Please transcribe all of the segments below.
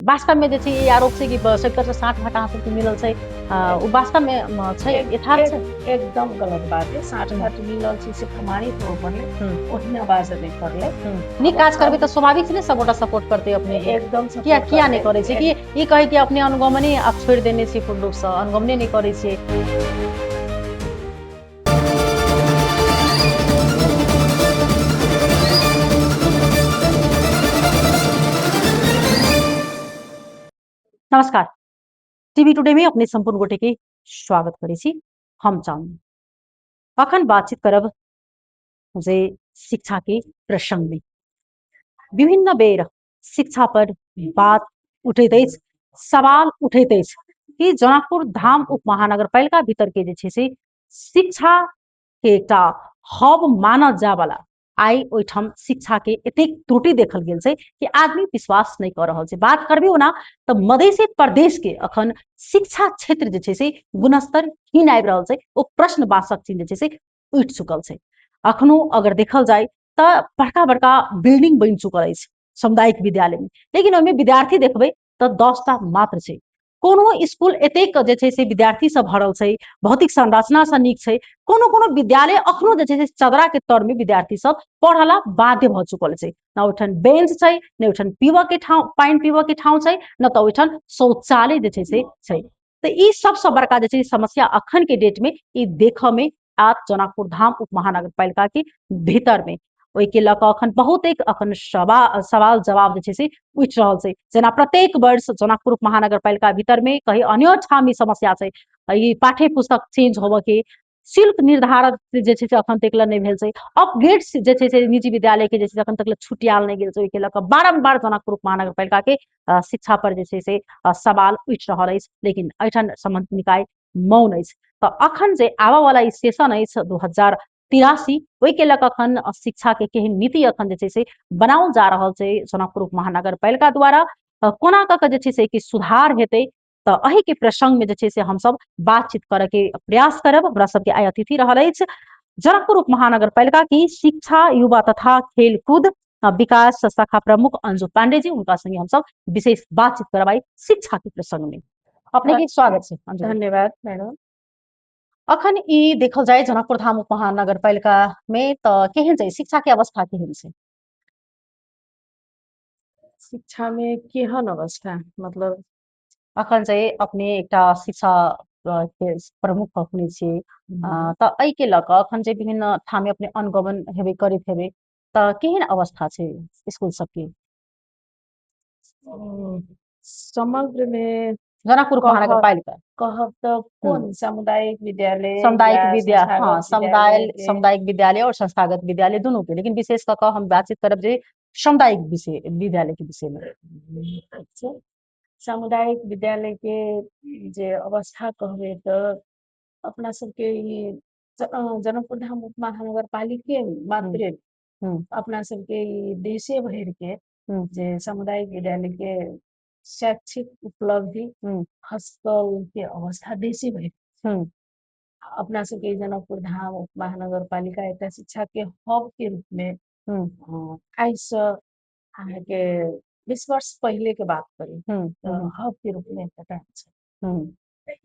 वास्तवमे जे छै ई आरोप छै कि सेक्टर से 60 घटा अहाँ सबके मिलल छै, ओ वास्तवमे छै, यथार्थ छै? एकदम गलत बात है। 60 घाट मिलल छै से प्रमाणित हो पड़ले, ओहिना बात नहीं करले। नीक काज करबै तऽ स्वाभाविक छै ने सबोटा सपोर्ट करते अपने के। एकदम किया सपोर्ट किया करते नहीं करे छै कि ई कहे कि अपने अनुगमने आप छोड़ देने छी, पूर्ण रूप से अनुगमने नहीं करे छियै। नमस्कार, टीवी टुडे में अपने संपूर्ण गोटे के स्वागत करै छी। हम चाँदनी अखन बातचीत करब जे शिक्षा के प्रसंग में। विभिन्न बेर शिक्षा पर बात उठैत अछि, सवाल उठैत अछि कि जनकपुर धाम उपमहानगरपालिका भीतर के जे छै से शिक्षा के एकटा हब मानल जाय वाला आई ओहिठाम शिक्षा के एतेक त्रुटि देखल गेल छै कि आदमी विश्वास नहीं कर रहल छै। बात करबियो ना तो मधेसी प्रदेश के अखन शिक्षा क्षेत्र जे छै से गुणस्तर हीन आबि रहल छै, ओ प्रश्नवाचक चिन्ह जे छै से उठि चुकल छै। अखनो अगर देखल जाय तऽ बड़का बड़का बिल्डिंग बनि चुकल अछि सामुदायिक विद्यालय में, लेकिन ओहिमे विद्यार्थी देखबै तऽ 10टा मात्र छै। कोनो स्कूल एतेक जे छै से विद्यार्थी सब भरल छै, भौतिक संरचना से नीक छै, कोनो कोनो विद्यालय अखनो जे छै से चदरा के तर में विद्यार्थी सब पढ़ला बाध्य भ चुकल छै। ना ओहिठाम बेंच छै, ने ओहिठाम पीबऽ के ठाव, पानि पीबऽ के ठाव छै, न तऽ ओहिठाम शौचालय जे छै से छै। तऽ ई सबसे बड़का जे छै समस्या अखन के डेट में ई देखऽ में आत जनकपुर धाम उपमहानगरपालिका के भीतर में। ओहिके लऽ कऽ अखन बहुत एक अखन सवाल जवाब जे छै से उठि रहल छै। जेना प्रत्येक वर्ष जनकपुर महानगरपालिका भीतर में कहीं अन्य ठाम ई समस्या छै, ई पाठ्य पुस्तक चेंज होबऽ के, शुल्क निर्धारण जे छै से अखन तक नहीं भेल छै, अपग्रेड जे छै से निजी विद्यालय के जे छै से अखन तक छुटियाल नहीं गेल छै। ओहिके लऽ कऽ बारम्बार जनकपुर महानगरपालिका के शिक्षा पर जे छै से सवाल उठि रहल अछि, लेकिन एहिठाम संबंधित निकाय मौन अछि। तऽ अखन जे आबऽ वाला ई सेशन अछि 2083, ओहिके लऽ कऽ अखन शिक्षा के केहन नीति अखन जे छै से बनाओल जा रहल छै जनकपुर महानगरपालिका द्वारा, कोना कऽ के जे छै से कि सुधार हेतै, तऽ एहि के प्रसंग में जे छै से हम सब बातचीत करऽ के प्रयास करब। हमरा सबके आइ अतिथि रहल अछि जनकपुर उपमहानगरपालिका की शिक्षा, युवा तथा खेलकूद विकास शाखा प्रमुख अंजू पांडे जी, उनका संगे हम सब विशेष बातचीत करब आई शिक्षा के प्रसंग में। अपने के स्वागत छै अंजू जी। धन्यवाद मैडम। अखन ई देखल जाय जनकपुर धाम उपमहानगरपालिका में तऽ केहन छै शिक्षा के अवस्था, केहन छै? शिक्षा में केहन अवस्था मतलब? अखन चाहिँ अपने एकटा शिक्षा के प्रमुख अपने छियै, तऽ एहि के लऽ कऽ अखन जे विभिन्न ठाम अपने अनुगमन हेबे करैत हेबै, तऽ केहन अवस्था छै स्कूल सबके? समग्र में जनकपुर महानगरपालिका कहब तो कौन सामुदायिक विद्यालय सामुदायिक या विद्या हाँ, संस्थागत विद्यालय के? सामुदायिक विद्यालय और संस्थागत विद्यालय दोनों के, लेकिन विशेष कऽ कऽ हम बातचीत करब जे सामुदायिक विषय विद्यालय के विषय में। अच्छा, सामुदायिक विद्यालय के जे अवस्था कहबै तऽ अपना सबके ई जनकपुर धाम उपमहानगरपालिके मात्रे अपना सबके ई देशे भर के जे सामुदायिक विद्यालय के शैक्षिक उपलब्धि हस्तल के अवस्था देशे भर अपना सबके जनकपुर धाम उपमहानगरपालिका एकटा शिक्षा के हब के रूप में आई से अहाँ के 20 वर्ष पहले के बात करी तो हब के रूप में एकटा छै।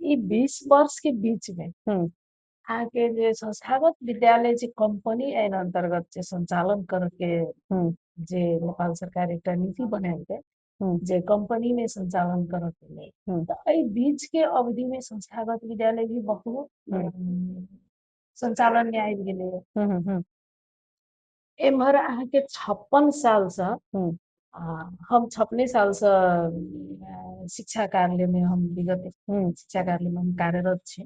ई 20 वर्ष के बीच में अहाँ के जे संस्थागत विद्यालय जे कंपनी एन अंतर्गत जे संचालन करके जे नेपाल सरकार एकटा नीति बनाएल जे कंपनी में संचालन करऽ के लेल, तऽ एहि बीच के अवधि में संस्थागत विद्यालय भी बहुत संचालन में आबि गेलै। एम्हर अहाँ के 56 साल से हम 56 साल से शिक्षा कार्यालय में हम विगत शिक्षा कार्यालय में हम कार्यरत छी,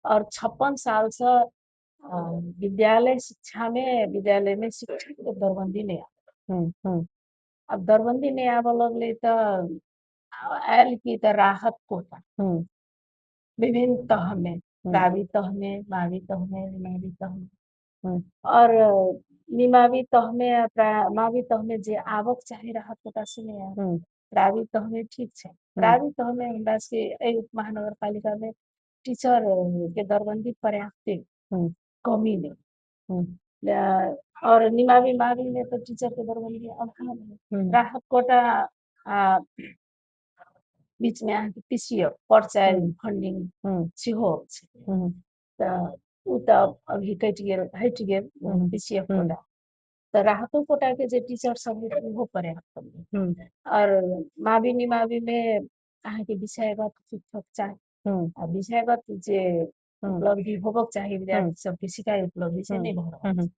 और 56 साल से विद्यालय शिक्षा में विद्यालय में शिक्षक के दरबंदी नहीं आयल। अब दरबंदी नहीं आबऽ लगले तो आयल की तो राहत कोटा विभिन्न तह में, प्रावी तह में, मावी तह में, निमावी तह में, और निमावी तह में मावी तह में जे आवक चाहे राहत कोटा से नहीं आयल। प्रावी तह में ठीक है, प्रावी तह में हमरा से उपमहानगरपालिका में टीचर के दरबंदी पर्याप्त कमी नहीं, और निमावी मावी में तो टीचर के दरबंदी अभाव है। राहत कोटा बीच में अहाँके पीसीएफ पर्चाइल फंडिंग सेहो छै तऽ उ तऽ अभी हटि गेल पीसीएफ कोटा तऽ राहतो कोटा के जे टीचर सब है ओहो पर्याप्त नहीं और मावी निमावी में अहाँके विषयगत शिक्षक चाही आ विषयगत जे उपलब्धि होबक चाही विद्यार्थी सबके सिखाई उपलब्धि से नहीं भऽ रहल छै।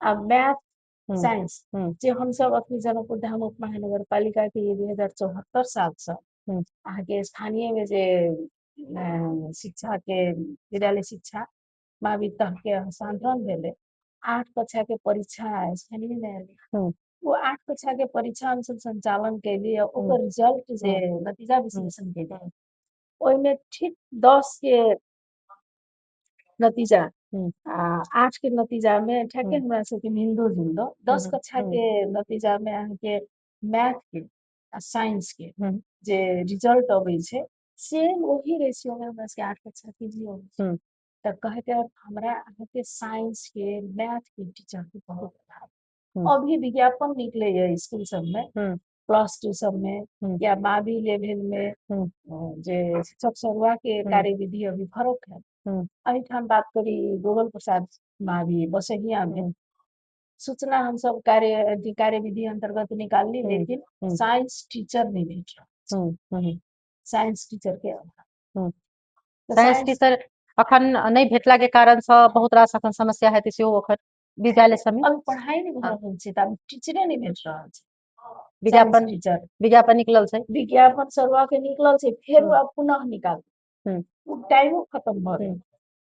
अब मैथ साइंस जे हम सब अपनी जनकपुर धाम उप महानगर पालिका के 2074 साल से अहाँके स्थानीय में जे शिक्षा के विद्यालय शिक्षा मावी तह के हस्तांतरण भेले 8 कक्षा के परीक्षा स्थानीय में आयल वो 8 कक्षा के परीक्षा हम सब संचालन के लिए ओकर रिजल्ट जे नतीजा विश्लेषण के लिए ओइमे ठीक 10 के नतीजा 8 के नतीजा में ठेके हमरा सबके मिलदो जुलदो 10 कक्षा के नतीजा में अहाँके मैथ के आ साइंस के जे रिजल्ट अबै छै सेम वही रेशियो में हमरा सबके 8 कक्षा के भी अबै छै तऽ कहते हमरा अहाँके साइंस के मैथ के टीचर के बहुत अभाव अभी विज्ञापन निकले है स्कूल सब में +2 सब में या मावी लेवल में जे शिक्षक सरुआ के कार्यविधि अभी फरक है अहिठाम बात करी गोगल प्रसाद मावी बसहिया में सूचना हम सब कार्यविधि अंतर्गत निकालली लेकिन साइंस टीचर नहीं भेट रहा साइंस टीचर के अभाव साइंस टीचर अखन नहीं भेटला के कारण से बहुत रास अखन समस्या है सेहो अखन विद्यालय सब में अब पढ़ाई नहीं भऽ रहल छै तऽ टीचरे नहीं भेट रहल छै विज्ञापन टीचर विज्ञापन निकलल छै विज्ञापन सरुआ के निकलल छै फेर अब पुनः निकाल टाइमो खत्म भऽ गेल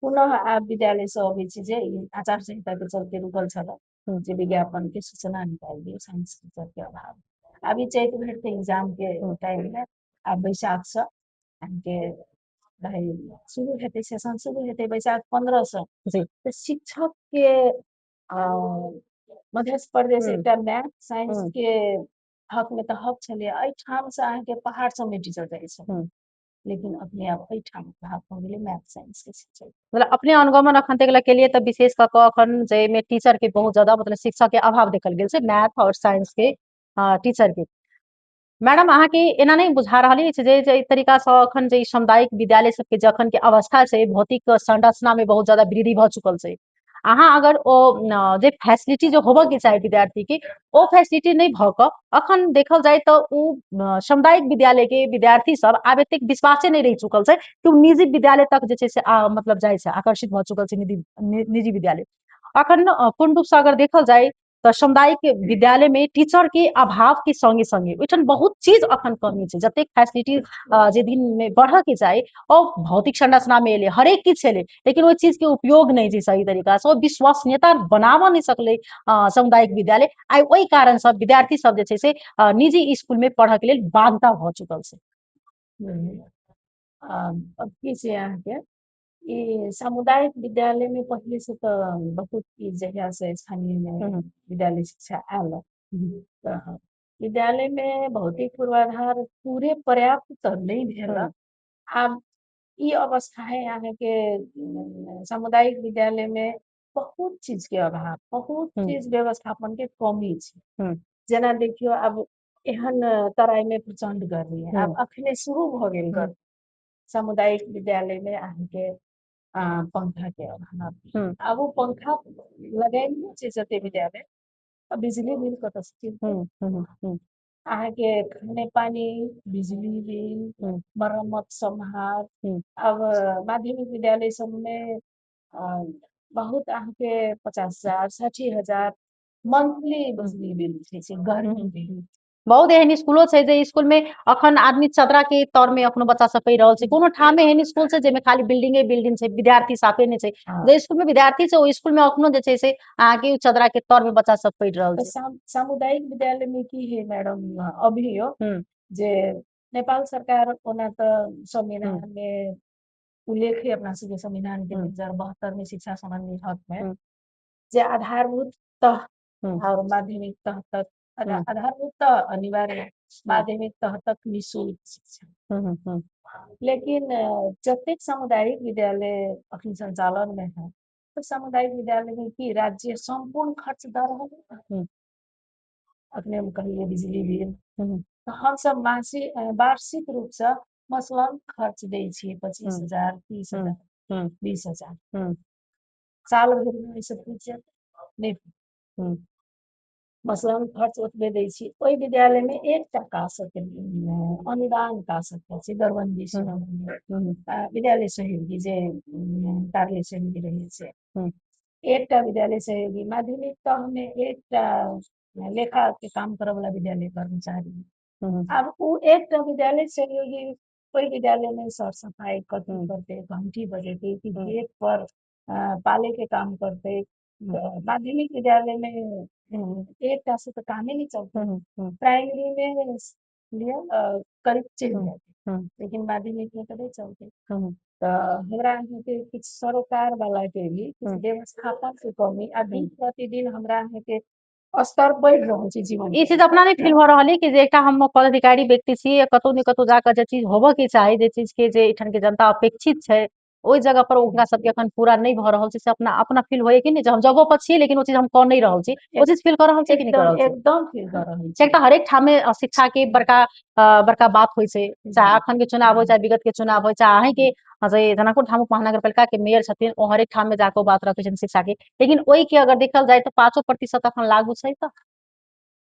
पुनः आब विद्यालय से अबै छै जे आचार संहिता के चलते रुकल छल जे विज्ञापन के सूचना निकाल दियो साइंस टीचर के अभाव अभी चैत भर के एग्जाम के टाइम में आब बैसाख से अहाँके शुरू हेतै सेशन शुरू हेतै बैसाख 15 से तऽ शिक्षक के मध्य प्रदेश एकटा मैथ साइंस के हक में तऽ हक छलै एहिठाम से अहाँके पहाड़ सब में टीचर जाइ छै लेकिन अपने आप एहिठाम भाग भऽ गेलै मैथ साइंस के शिक्षक मतलब अपने अनुगमन अखन तक के लिए तऽ विशेष कऽ कऽ अखन जाहिमे टीचर के बहुत ज्यादा मतलब शिक्षक के अभाव देखल गेल छै मैथ और साइंस के टीचर के मैडम अहाँके एना नहीं बुझा रहल अछि जे तरीका से अखन जे सामुदायिक विद्यालय सबके जखन के अवस्था छै भौतिक संरचना में बहुत ज्यादा वृद्धि भऽ चुकल छै अहाँ अगर ओ जे फैसिलिटी जो होबऽ के चाही विद्यार्थी के ओ फैसिलिटी नहीं भऽ कऽ अखन देखल जाय तऽ ओ सामुदायिक विद्यालय के विद्यार्थी सब आब एतेक विश्वासे नहीं रहि चुकल छै कि ओ निजी विद्यालय तक जे छै से मतलब जाइ छै आकर्षित भऽ चुकल छै निजी विद्यालय अखन पूर्ण रूप से अगर देखल जाय तऽ सामुदायिक विद्यालय में टीचर के अभाव के संगे संगे ओहिठाम बहुत चीज अखन कमी छै जतेक फैसिलिटी जे दिन में बढ़ऽ के चाही ओ भौतिक संरचना में एलै हरेक किछु एलै लेकिन ओहि चीज के उपयोग नहीं छै सही तरीका से ओ विश्वसनीयता बनाबऽ नहीं सकलै सामुदायिक विद्यालय आई ओहि कारण से विद्यार्थी सब जे छै से निजी स्कूल में पढ़ऽ के लेल बाध्य भऽ चुकल छै अब की छै अहाँके ई सामुदायिक विद्यालय में पहले से तो बहुत ई जगह से स्थानीय में विद्यालय शिक्षा आयल तऽ विद्यालय में भौतिक पूर्वाधार पूरे पर्याप्त तो नहीं भेल आब ई अवस्था है अहाँके सामुदायिक विद्यालय में बहुत चीज के अभाव बहुत चीज व्यवस्थापन के कमी छै जेना देखियो अब एहन तराई में प्रचंड गर्मी है आब अखने शुरू भऽ गेल गर्मी सामुदायिक विद्यालय में अहाँके पंखा के अभाव अब वो पंखा लगाइए छै जते विद्यालय बिजली बिल कतऽ से अहाँके खाने पानी बिजली बिल मरम्मत सम्हार अब माध्यमिक विद्यालय सब में बहुत अहाँके 50,000 60,000 मंथली बिजली बिल छै गर्मी बिल बहुत एहन स्कूलो छै जे स्कूल में अखन आदमी चदरा के तौर में अपनो बच्चा सब पढ़ि रहल छै कोनो ठाम में एहन स्कूल छै जेमे खाली बिल्डिंग छै विद्यार्थी साफे नहीं छै जे स्कूल में विद्यार्थी छै ओ स्कूल में अखनो जे छै से अहाँके चदरा के तौर में बच्चा सब पढ़ि रहल छै सामुदायिक विद्यालय में की है मैडम अभियो जे नेपाल सरकार ओना तऽ संविधान में उल्लेख है अपना सबके संविधान के 2072 में शिक्षा संबंधी हक में जे आधारभूत तह और माध्यमिक तह तक आधारभूत तह अनिवार्य माध्यमिक तह तक निःशुल्क शिक्षा लेकिन जतेक सामुदायिक विद्यालय अखन संचालन में है तो सामुदायिक विद्यालय में की राज्य संपूर्ण खर्च दऽ रहल है अपने हम कहिए बिजली बिल तो हम सब वार्षिक रूप से मसलन खर्च दै छियै 25,000 30,000 हम्म 20,000 हम्म साल भर में ओइ सब पूछे नहीं हम्म मसलन खर्च ओतबे दै छी ओइ विद्यालय में एकटा कासक अनुदान कासक छै दरबंदी से विद्यालय सहयोगी जे कार्य सहयोगी रहै छै एकटा विद्यालय सहयोगी माध्यमिक तह में एकटा लेखा के काम करे वाला विद्यालय कर्मचारी अब वो एकटा विद्यालय सहयोगी कोई विद्यालय में सर सफाई कथी करते घंटी बजेते कि गेट पर पाले के काम करते माध्यमिक विद्यालय में एकटा से तो कामे नहीं चलते प्राइमरी में लिया करीब चल जाते लेकिन माध्यमिक में तो नहीं चलते तो हमरा यहाँ के कुछ सरोकार वाला के भी कुछ व्यवस्थापन के कमी आ दिन प्रतिदिन हमरा यहाँ के स्तर बढ़ रहल छै जीवन ई चीज अपना नहीं फील हो रहा है कि जे एकटा हम पदाधिकारी व्यक्ति छी कतौ ने कतौ जाकर जे चीज होबे के चाही जे चीज के जे इठन के जनता अपेक्षित छै ओइ जगह पर ओकरा सबके अखन पूरा नहीं भ रहल छै से अपना अपना फील होय कि नहीं जे हम जगह पर छी लेकिन वो चीज हम कर नहीं रहल छी वो चीज फील कर रहल छी कि नहीं कर रहल छी एकदम फील कर रहल छी एकटा हरेक ठाम में शिक्षा के बड़का बड़का बात होय छै चाहे अखन के चुनाव हो चाहे विगत के चुनाव हो चाहे अहीं के जनकपुर धाम महानगरपालिका के मेयर छथिन ओ हरेक ठाम में जाकर बात रखे छथिन शिक्षा के लेकिन ओइ के अगर देखल जाए तो 5% अखन लागू छै त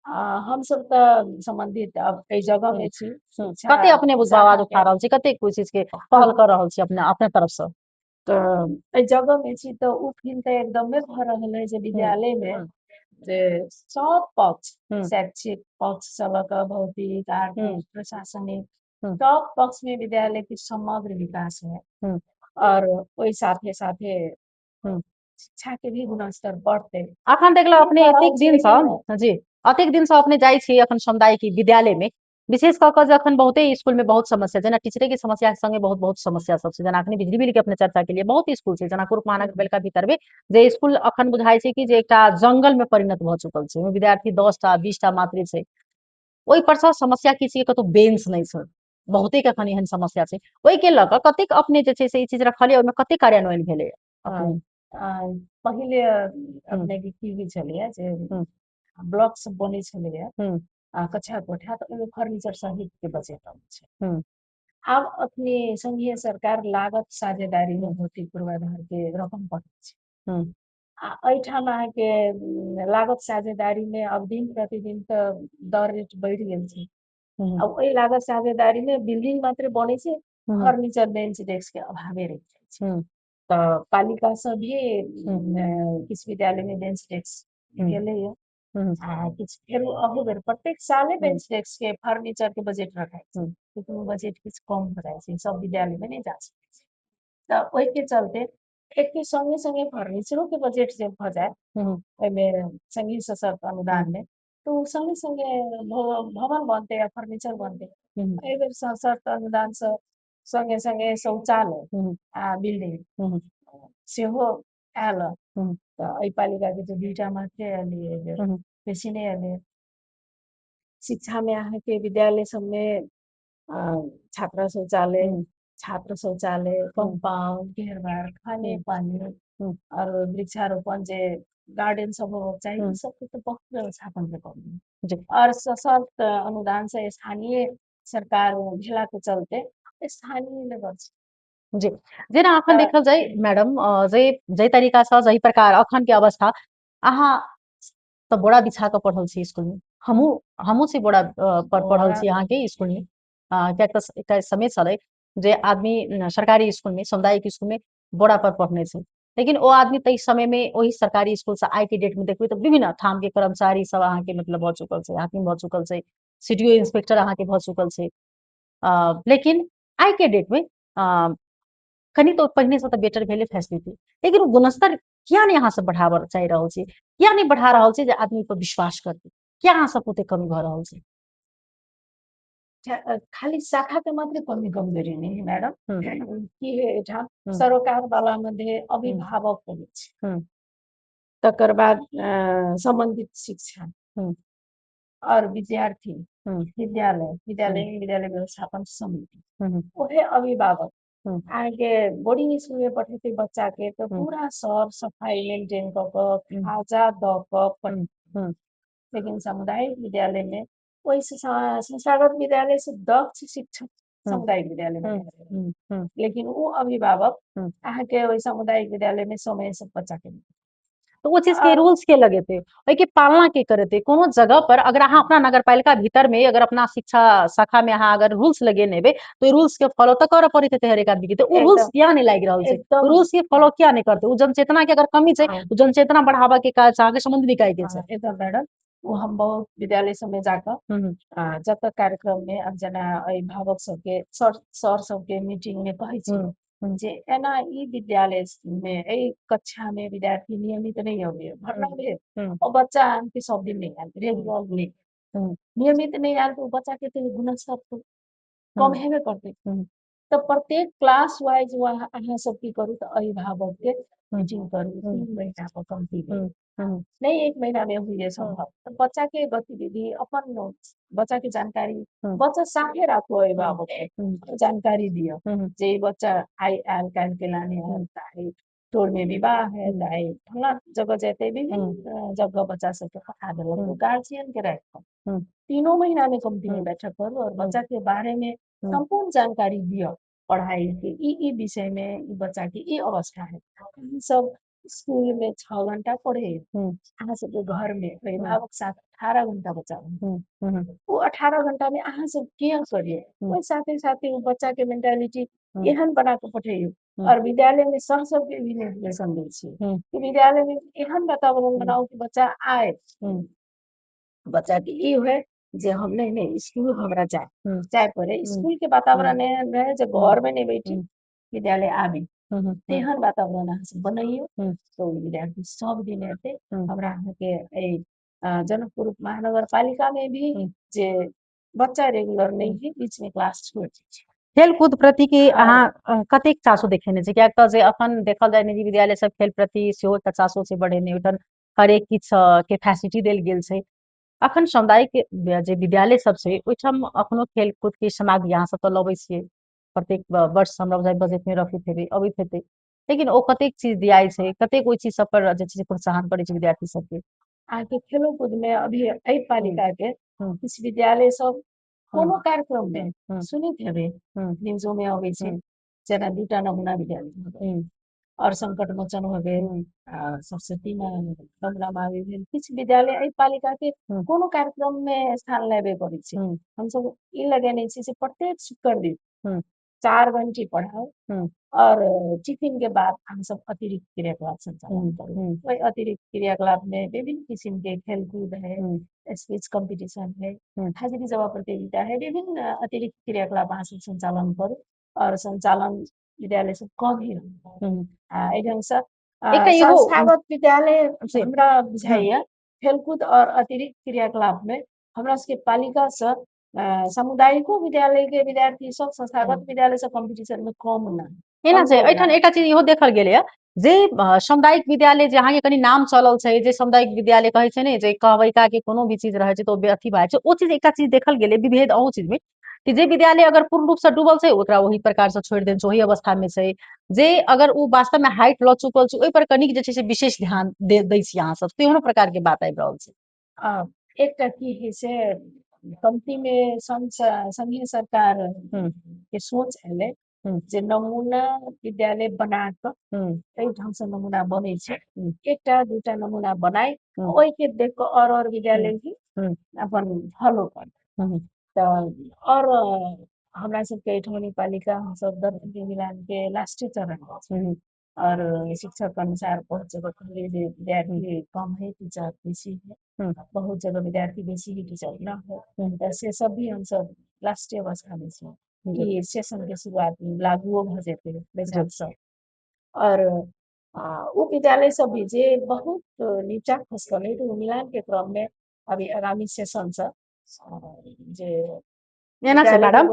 हम सब तो संबंधित अब कई जगह में छी कते अपने आवाज उठा रहल छी कते कोई चीज के पहल कर रहल छी अपने अपने तरफ से तो एहि जगह में छी तो उ फील तो एकदमे भ रहल है जे विद्यालय में जे सब पक्ष शैक्षिक पक्ष से लऽ कऽ भौतिक आर्थिक प्रशासनिक सब पक्ष में विद्यालय की समग्र विकास है और ओहि साथे साथे शिक्षा के भी गुणस्तर बढ़ते अखन देखलो अपने एतेक दिन से जी अतेक दिन से अपने जाइ छी अखन सामुदायिक विद्यालय में विशेष कऽ कऽ जखन बहुते स्कूल में बहुत समस्या जेना टीचरे के समस्या के संगे बहुत बहुत समस्या सब छै जेना अखनी बिजली बिल के अपने चर्चा के लिए बहुत स्कूल छै जेना कुरुख महानगरपालिका भीतर में जे स्कूल अखन बुझाई छै कि जे एकटा जंगल में परिणत भऽ चुकल छै विद्यार्थी 10टा 20टा मात्र छै ओहि पर से समस्या की छै कतौ बेंच नहीं छै बहुते के अखन एहन समस्या छै ओहि के लऽ कऽ कतेक अपने जे छै से ई चीज रखलियै ओहिमे कते कार्यान्वयन भेलै पहिले अपने के की भी छलैया जे ब्लॉक सब बनै छलैया कक्षा कोठा तो ओहिमे फर्नीचर सहित के बजट अबै छै आब अपने संघीय सरकार लागत साझेदारी में भौतिक पूर्वाधार के रकम पठै छै एहिठाम अहाँके लागत साझेदारी में अब दिन प्रतिदिन तो दर रेट बढ़ गेल छै अब ओहि लागत साझेदारी में बिल्डिंग मात्र बनै छै फर्नीचर बेंच डेस्क के अभावे रह जाइ छै तो पालिका से भी किछु विद्यालय में बेंच डेस्क गेलैया किछु फेरो अहू बेर प्रत्येक साले बेंच डेस्क के फर्नीचर के बजट रखाय छै लेकिन बजट किछु कम हो जाइ छै सब विद्यालय में नहीं जा सकै छै तो ओहि के चलते एक के संगे संगे फर्नीचरो के बजट जे भ जाए ओहिमे संघीय सशक्त अनुदान में तो संगे संगे भवन बनते या फर्नीचर बनते एहि बेर सशक्त अनुदान से संगे संगे शौचालय आ बिल्डिंग सेहो आयल तो एहि पालिका के तो 2टा मात्रे आयल बेसी नहीं आयल शिक्षा में अहाँ के विद्यालय सब में छात्रा शौचालय छात्र शौचालय कंपाउंड घेरबार खाने पानी और वृक्षारोपण जे गार्डन सब हो चाहिए सबके तो बहुत व्यवस्थापन के कमी और सशक्त अनुदान से स्थानीय सरकार भेला के चलते स्थानीय लेवल जी जेना अखन देखल जाय मैडम जे तरीका से जही प्रकार अखन के अवस्था अहाँ तो बोरा बिछा के पढ़ल छी स्कूल में हमहू से बोरा पर पढ़ल छी अहाँ के स्कूल में कियाक तऽ एकटा समय छलै जे आदमी सरकारी स्कूल में सामुदायिक स्कूल में बोरा पर पढ़ने छै लेकिन ओ आदमी तई समय में वही सरकारी स्कूल से आई के डेट में देखबै तऽ विभिन्न ठाम के कर्मचारी सब अहाँ के मतलब भऽ चुकल छै हाकिम भऽ चुकल छै सीडीओ इंस्पेक्टर अहाँ के भऽ चुकल छै लेकिन आई के डेट में कनी तो पहिने से तो बेटर भेले फैसिलिटी लेकिन वो गुणस्तर किया नहीं अहाँ सब बढ़ावा चाहि रहल छी किया नहीं बढ़ा रहल छी जे आदमी पर विश्वास करते किया अहाँ सब ओते कमी भऽ रहल छै खाली शाखा के मात्र कमी कमजोरी नहीं है मैडम की है एठाम सरोकार वाला मध्ये अभिभावक होबै छै तकर बाद संबंधित शिक्षा और विद्यार्थी विद्यालय व्यवस्थापन समिति ओहे अभिभावक आगे बोर्डिंग स्कूल में पढ़ते बच्चा के तो पूरा सर सफाई मेंटेन क खाजा द क लेकिन सामुदायिक विद्यालय में वही संस्थागत विद्यालय से दक्ष शिक्षक सामुदायिक विद्यालय में रहे। लेकिन वो अभिभावक अहाँ के वही सामुदायिक विद्यालय में समय से बच्चा के तो वो चीज के रूल्स के लगे थे वही के पालना के करे थे कोनो जगह पर अगर अहाँ अपना नगरपालिका भीतर में अगर अपना शिक्षा शाखा में अहाँ अगर रूल्स लगे नेबे तो रूल्स के फॉलो तो करे पड़े थे हरेक आदमी के तो वो रूल्स क्या नहीं लाग रहल छै रूल्स के फॉलो क्या नहीं करते वो जनचेतना के अगर कमी छै तो जनचेतना बढ़ावा के काज आगे संबंध निकाय के छै एकदम मैडम वो हम बहुत विद्यालय समय जाकर जब तक कार्यक्रम में अब जना अभिभावक सबके सर सबके मीटिंग में कहे छी जे एना ई विद्यालय में ए कक्षा में विद्यार्थी नियमित नहीं होवे भरना भेल और बच्चा के सब दिन नहीं आयल रेगुलरली नियमित नहीं आयल तो बच्चा के तो गुणस्तर तो कम हेबे करते तो प्रत्येक क्लास वाइज अहाँ सब की करू तो अभिभावक के मीटिंग करू 3 महीना पर कंप्लीट नहीं 1 महीना में हुए संभव तो बच्चा के गतिविधि अपन नोट्स बच्चा की जानकारी बच्चा साथे राखो अभिभावक के जानकारी दियो जे बच्चा आई आल काल के लाने है टोल में विवाह है चाहे फला जगह जाते भी जगह बच्चा सबके पठा देलक तो गार्जियन के राखो 3 महीना में कंपनी बैठक करू और बच्चा के बारे में संपूर्ण जानकारी दियो पढ़ाई के ई विषय में ई बच्चा की ई अवस्था है सब स्कूल में 6 घंटा पढ़े अहाँ सबके घर में अभिभावक साथ 18 घंटा बच्चा वो 18 घंटा में अहाँ सब केयर करिए ओहि साथे साथे वो बच्चा के मेंटालिटी एहन बना के पठाइयो और विद्यालय में सह सबके भी निर्देशन दै छी कि विद्यालय में एहन वातावरण बनाओ कि बच्चा आए बच्चा के ई हुए जे हम नहीं स्कूल हमरा जाए पड़े स्कूल के वातावरण एहन रहे जे घर में नहीं बैठी विद्यालय आबी तेहन वातावरण अहाँ सब बनैयो तो विद्यार्थी सब दिन एते हमरा अहाँ के जनकपुर महानगर पालिका में भी जे बच्चा रेगुलर नहीं है बीच में क्लास छोड़ खेलकूद प्रति के अहाँ कतेक चासो देखेने छै कियाक तऽ जे अखन देखल जाय निजी विद्यालय सब खेल प्रति सेहो एकटा चासो छै बढ़ेने ओहिठाम हरेक किछु के फैसिलिटी देल गेल छै अखन सामुदायिक जे विद्यालय सब छै ओहिठाम अखनो खेलकूद के सामग्री अहाँ सब तऽ लबै छियै प्रत्येक वर्ष हमरा बुझाय बजट में रखैत हेबै अबैत हेतै लेकिन ओ कतेक चीज दियाइ छै कतेक ओहि चीज सब पर जे छै प्रोत्साहन करै छै विद्यार्थी सबके आगे खेलो कूद में अभी एहि पालिका के किछु विद्यालय सब कोनो कार्यक्रम में सुनित हेबै न्यूजो में अबै छै जेना 2टा नमूना विद्यालय और संकट मोचन हो गेल सरस्वती कमला मावी भेल किछु विद्यालय एहि पालिका के कोनो कार्यक्रम में स्थान लेबे करै छै हम सब ई लगेने छी से प्रत्येक शुक्र दिन 4 घंटे पढ़ाओ और टिफिन के बाद हम सब अतिरिक्त क्रियाकलाप संचालन करूँ वही अतिरिक्त क्रियाकलाप में विभिन्न किस्म के खेलकूद है स्पीच कंपटीशन है हाजिरी जवाब प्रतियोगिता है विभिन्न अतिरिक्त क्रियाकलाप अहाँ सब संचालन करू और संचालन विद्यालय से कम ही एहि ढंग से संस्थागत विद्यालय हमरा बुझाइए खेलकूद और अतिरिक्त क्रियाकलाप में हमरा सबके पालिका से सामुदायिको विद्यालय के विद्यार्थी सब संस्थागत विद्यालय से कंपटीशन में कम ना एना छै एठान एकटा चीज इहो देखल गेल है जे सामुदायिक विद्यालय जे अहाँके कनि नाम चलल छै जे सामुदायिक विद्यालय कहै छै ने जे कहबैका के कोनो भी चीज रहै छै तऽ ओ अथी भए छै ओ चीज एकटा चीज देखल गेलै विभेद अहू चीज में कि जे विद्यालय अगर पूर्ण रूप से डूबल छै ओकरा वही प्रकार से छोड़ि देल छै वही अवस्था में छै जे अगर ओ वास्तव में हाइट लऽ चुकल छै ओहि पर कनिक जे छै से विशेष ध्यान दै छी अहाँ सब तेहनो प्रकार के बात आबि रहल छै एकटा की है से कंपनी में संघीय सरकार के सोच एले जे नमूना विद्यालय बना कऽ एहि ढंग से नमूना बनै छै एकटा दूटा नमूना बनाई ओहि के देख कऽ और विद्यालय भी अपन फॉलो कर तऽ और हमरा सबके एहिठाम पालिका हम सब 10 मिलान के लास्टे चरण और शिक्षक के अनुसार बहुत जगह कहलिए जे विद्यार्थी कम है टीचर बेसी है बहुत जगह विद्यार्थी बेसी ही टीचर ना है से सब भी हम सब लास्टे अवस्था में छै ई सेशन के शुरुआत लागुओ भ जेतै बेचारा सब और वो विद्यालय सब भी जे बहुत नीचा खसकल है तो मिलान के क्रम में अभी आगामी सेशन से जे एना छै मैडम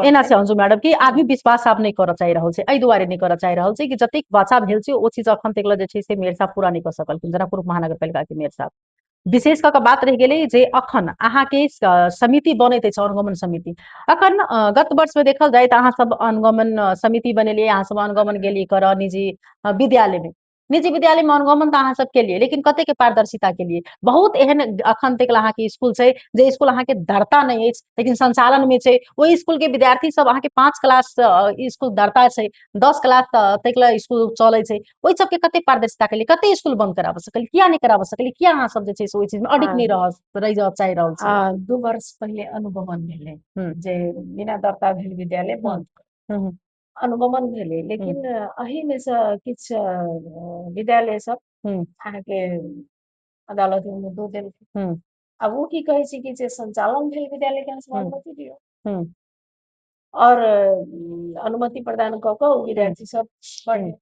एना छै अंजू मैडम कि आदमी विश्वास आब नहीं करऽ चाहि रहल छै एहि दुआरे नहीं करऽ चाहि रहल छै कि जतेक बच्चा भेल छै ओ चीज अखन तक जे छै से मेयर साहब पूरा नहीं कऽ सकलखिन जनकपुर महानगरपालिका के मेयर साहब विशेष कऽ बात रहि गेलै जे अखन अहाँके समिति बनैत अछि अनुगमन समिति अखन गत वर्ष में देखल जाय तऽ अहाँ सब अनुगमन समिति बनेलियै अहाँ सब अनुगमन गेलियै करऽ निजी विद्यालय में निजी विद्यालय में अनुगमन तो अहाँ सबके लिए, लेकिन कते के पारदर्शिता के लिए बहुत एहन अखन तक अहाँ के स्कूल छै जे स्कूल अहाँ के धरता नहीं अछि लेकिन संचालन में छै। ओहि स्कूल के विद्यार्थी सब अहाँ के 5 क्लास स्कूल धरता छै, 10 क्लास तक ला स्कूल चलै छै। ओहि सबके कते पारदर्शिता के लिए कते स्कूल बंद कराबऽ सकल, किया नहीं कराबऽ सकल, किया अहाँ सब जे छै से ओहि चीज में अडिग नहीं रहि चाहि रहल छी। 2 वर्ष पहिले अनुगमन भेलै हम्म, जे बिना दर्ता भेल विद्यालय बंद हम्म, अनुगमन भेलै, लेकिन एही में से किछ विद्यालय सब हम्म, अहाँके अदालत में मुद्दो देलकै। हम्म, अब वो की कहै छै कि जे संचालन भेल विद्यालय के अहाँ अनुमति दियौ हम्म, और अनुमति प्रदान कऽ कऽ ओ विद्यार्थी सब पढ़े।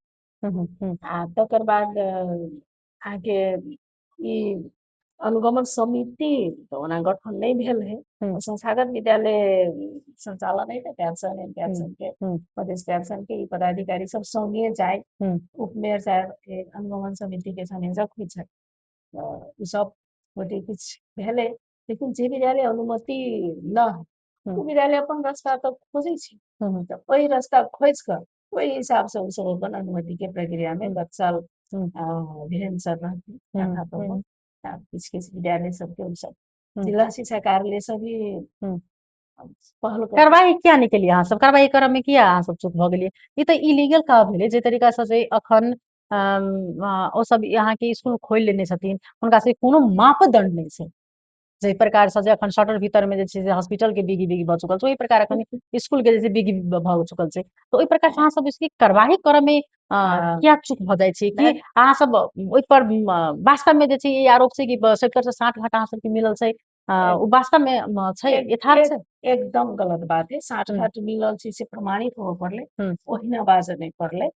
आ तकर बाद अहाँके ई अनुगमन समिति तऽ ओना गठन नहीं भेल है। संस्थागत विद्यालय संचालन है पैंसन के प्रदेश पैंसन के ई पदाधिकारी सब संगे जाय उपमेयर साहब के अनुगमन समिति के संयोजक होइ छै। ई सब गोटे किछ भेलै, लेकिन जे विद्यालय अनुमति न है ओ विद्यालय अपन रास्ता तऽ खोजै छै, तऽ ओहि रास्ता खोज कऽ ओहि हिसाब से ओ सब अपन अनुमति के प्रक्रिया में गत साल धीरेन्द्र सर रहथिन प्राध्यापक में, किछ किछ विद्यालय सबके ओ सब जिला शिक्षा कार्यालय से भी पहल कार्रवाई किया नहीं केलिए अहाँ सब, कार्रवाई करब में किया अहाँ सब चुप भऽ गेलिए। ई तऽ इलीगल काम भेलै जे तरीका से जे अखन ओ सब यहाँ के स्कूल खोलि लेने छथिन हुनका से कोनो मापदंड नहीं छै। जे प्रकार से जे अखन शटर भीतर में जे छै से हॉस्पिटल के बिगी बिगी भऽ चुकल छै, ओहि प्रकार अखन स्कूल के जे छै बिगी भऽ चुकल छै। तो ओहि प्रकार से अहाँ सब इसकी कार्रवाई करऽ में किया चुप भऽ जाइ छै कि अहाँ सब ओहि पर वास्तव में जे छै ई आरोप छै कि सेक्टर से 60 घाट अहाँ सबके मिलल छै, ओ वास्तव में छै, यथार्थ छै? एकदम गलत बात है। 60 घाट मिलल छै से प्रमाणित हो पड़ले, ओहिना बाजे नहीं पड़ले।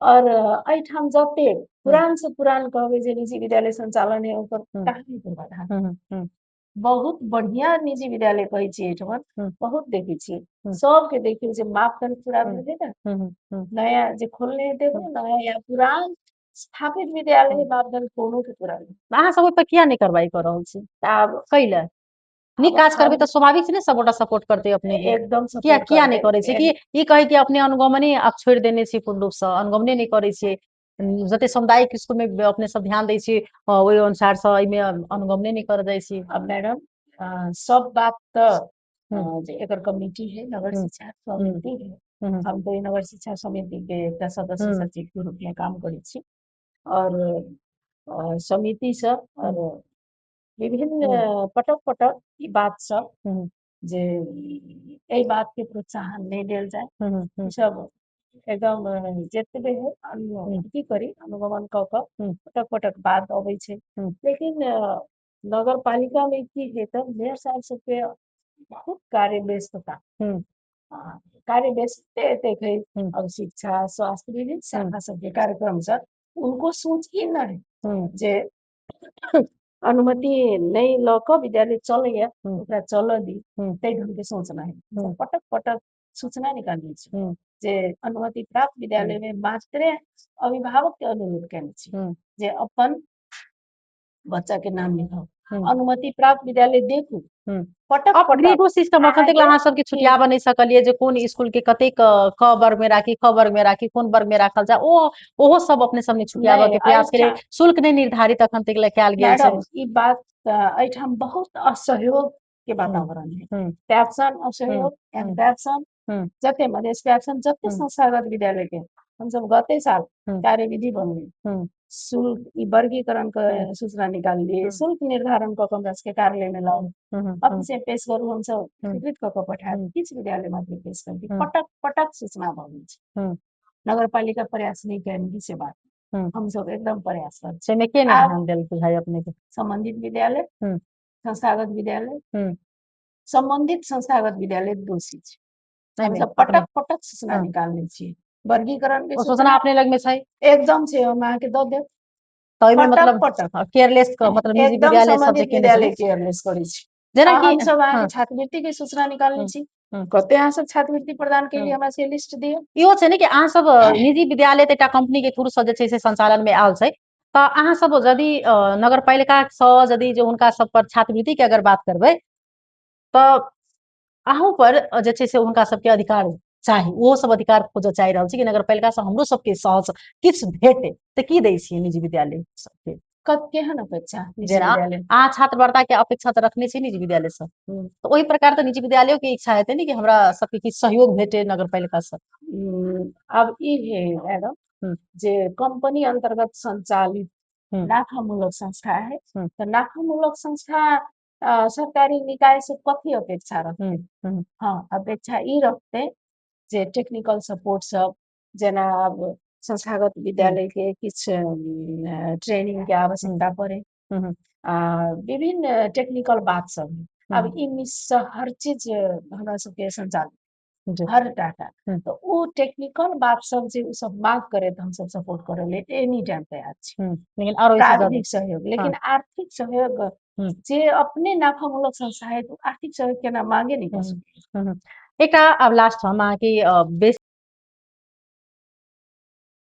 और एहिठाम जते पुरान से पुरान कहबै जे निजी विद्यालय संचालन है ओकर कहानी पूर्वाधार बहुत बढ़िया निजी विद्यालय कहै छी एहिठमन, बहुत देखै छी सबके देखियो जे मापदंड पूरा भेलै ना, नया जे खोलने देखो नया या पुरान स्थापित विद्यालय मापदंड कोनो के पूरा नहीं। अहाँ सब ओहि पर किया नहीं कार्रवाई कर रहल छी? आब कैले नीक काज करबै तऽ स्वाभाविक छै ने सबगोटा सपोर्ट करतै अपने के। एकदम किया सपोर्ट किया नहीं करे छै कि करबै। ई कहे कि अपने अनुगमने आप छोड़ि देने छी पूर्ण रूप से, अनुगमने नहीं करे छियै, जते सामुदायिक स्कूल में अपने सब ध्यान दै छी ओहि अनुसार से एहिमे अनुगमने नहीं कर जाइ छी। अब मैडम सब बात तो एकर कमेटी है, नगर शिक्षा समिति है, हम तो नगर शिक्षा समिति के एकटा सदस्य सचिव के रूप में काम करै छी और समिति से और विभिन्न पटक पटक ई बात सब जे एहि बात के प्रोत्साहन नहीं देल जाए, सब एकदम जतबे है की करी अनुगमन कऽ कऽ पटक पटक बात अबै छै, लेकिन नगर पालिका में की है तऽ मेयर साहब सबके बहुत कार्य व्यस्तता कार्य व्यस्त एतेक है। अब शिक्षा स्वास्थ्य विभिन्न शाखा सबके कार्यक्रम से उनको सोच ही न है जे अनुमति नहीं लऽ कऽ विद्यालय चलैया ओकरा चलऽ दी, ताहि ढंग के सोचना है। पटक पटक सूचना निकालने छै जे अनुमति प्राप्त विद्यालय में मात्रे अभिभावक के अनुरोध केने छी जे अपन बच्चा के नाम लिखाउ, अनुमति प्राप्त विद्यालय देखू, पटक ग्रेडो सिस्टम अखन तक अहाँ सबके छुटियाबऽ नहीं सकलिए जे कोन स्कूल के कतेक क वर्ग में राखी, ख वर्ग में राखी, कोन वर्ग में राखल जाए, ओहो सब अपने सब ने छुटियाबऽ के प्रयास केलिए, शुल्क नहीं निर्धारित अखन तक कयल गेल छै। मैडम ई बात एहिठाम बहुत असहयोग के वातावरण है, पैप्सन असहयोग एंड पैप्सन जते मधेश पैप्सन जते संस्थागत विद्यालय के हम सब गते साल कार्यविधि बनलै, शुल्क ई वर्गीकरण के सूचना निकाललिए, शुल्क निर्धारण कऽ के हमरा सबके कार्यालय में लाउ, ऑफिस में पेश करू, हम सब स्वीकृत कऽ के पठायब, किछ विद्यालय मात्र पेश करती, पटक पटक सूचना भऽ छै। नगर पालिका प्रयास नहीं करेंगी से बात हम सब एकदम प्रयास कर से में के नहीं ध्यान देल बुझाय अपने के? संबंधित विद्यालय संस्थागत विद्यालय संबंधित संस्थागत विद्यालय दोषी छै, हम सब पटक पटक सूचना निकालने छी, वर्गीकरण के सूचना अपने लग में छै एकदम छै, हम अहाँ के दऽ देब। पटक मतलब केयरलेस मतलब निजी एकदम विद्यालय सब संबंधित विद्यालय केयरलेस करै छी, जेना कि हम सब अहाँ के छात्रवृत्ति के सूचना निकालने छी, कते अहाँ सब छात्रवृत्ति प्रदान के लिए हमरा से लिस्ट दियौ। इहो छै ने कि अहाँ सब निजी विद्यालय तऽ एकटा कंपनी के थ्रू से जे छै से संचालन में आयल छै, तऽ अहाँ सब यदि नगर पालिका सँ यदि जो हुनका सब पर छात्रवृत्ति के अगर बात करबै तऽ अहूँ पर जे छै से हुनका सबके अधिकार चाही वो सब अधिकार खोज चाहि रहल छी कि नगरपालिका से हमरो सबके सहज किछ भेटे त की दै छियै निजी विद्यालय सबके केहन अपेक्षा निजी जेना विद्यालय अहाँ छात्रवार्ता के अपेक्षा त रखने छी निजी विद्यालय से तो ओही प्रकार त निजी विद्यालयों के इच्छा हेतै ने कि हमरा सबके किछ सहयोग भेटे नगरपालिका से अब ई है मैडम जे कंपनी अंतर्गत संचालित नाफामूलक संस्था है तो नाफामूलक संस्था सरकारी निकाय से कथी अपेक्षा रखते हाँ अपेक्षा ई रखते जे टेक्निकल सपोर्ट सब जेना अब संस्थागत विद्यालय के किछ ट्रेनिंग के आवश्यकता पड़े विभिन्न टेक्निकल बात सब अब ई मिस हर चीज हमरा सबके संचालित हर डाटा तो वो टेक्निकल बात सब जे सब मांग करे तो हम सब सपोर्ट करे ले एनी टाइम तैयार छी लेकिन आरो प्राविधिक सहयोग लेकिन आर्थिक सहयोग जे अपने नाफामूलक संस्था है तो आर्थिक सहयोग केना मांगे नहीं कर सकते एकटा अब लास्ट हम अहाँके